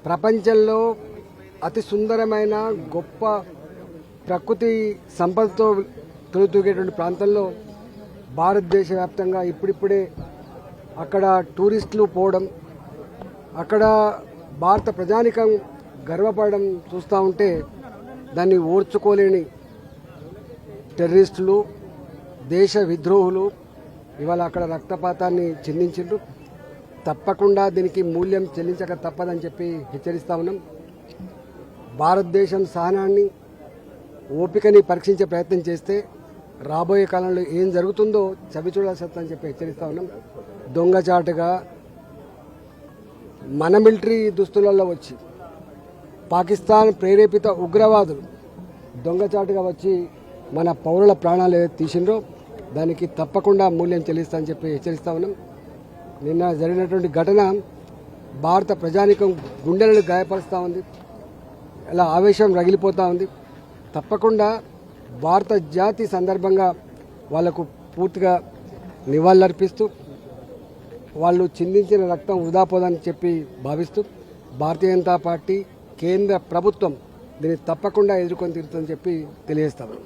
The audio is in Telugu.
ప్రపంచంలో అతి సుందరమైన గొప్ప ప్రకృతి సంపదతో తొలితూగేటువంటి ప్రాంతంలో భారతదేశ వ్యాప్తంగా ఇప్పుడిప్పుడే అక్కడ టూరిస్టులు పోవడం, అక్కడ భారత ప్రజానికం గర్వపడడం చూస్తూ ఉంటే దాన్ని ఓర్చుకోలేని టెర్రరిస్టులు, దేశ విద్రోహులు ఇవాళ అక్కడ రక్తపాతాన్ని చెందించిండ్రు. తప్పకుండా దీనికి మూల్యం చెల్లించక తప్పదని చెప్పి హెచ్చరిస్తా ఉన్నాం. భారతదేశం సహనాన్ని, ఓపికని పరీక్షించే ప్రయత్నం చేస్తే రాబోయే కాలంలో ఏం జరుగుతుందో చవిచూడాల్సిందని చెప్పి హెచ్చరిస్తా ఉన్నాం. దొంగచాటుగా మన మిలిటరీ దుస్తులలో వచ్చి పాకిస్తాన్ ప్రేరేపిత ఉగ్రవాదులు దొంగచాటుగా వచ్చి మన పౌరుల ప్రాణాలు తీసిండ్రో దానికి తప్పకుండా మూల్యం చెల్లిస్తామని చెప్పి హెచ్చరిస్తా ఉన్నాం. నిన్న జరిగినటువంటి ఘటన భారత ప్రజానికం గుండెలను గాయపరుస్తూ ఉంది, ఇలా ఆవేశం రగిలిపోతూ ఉంది. తప్పకుండా భారత జాతి సందర్భంగా వాళ్లకు పూర్తిగా నివాళులర్పిస్తూ వాళ్ళు చిందించిన రక్తం వృధా పోదని చెప్పి భావిస్తూ భారతీయ జనతా పార్టీ కేంద్ర ప్రభుత్వం దీన్ని తప్పకుండా ఎదుర్కొని తీరుతుందని చెప్పి తెలియజేస్తాము.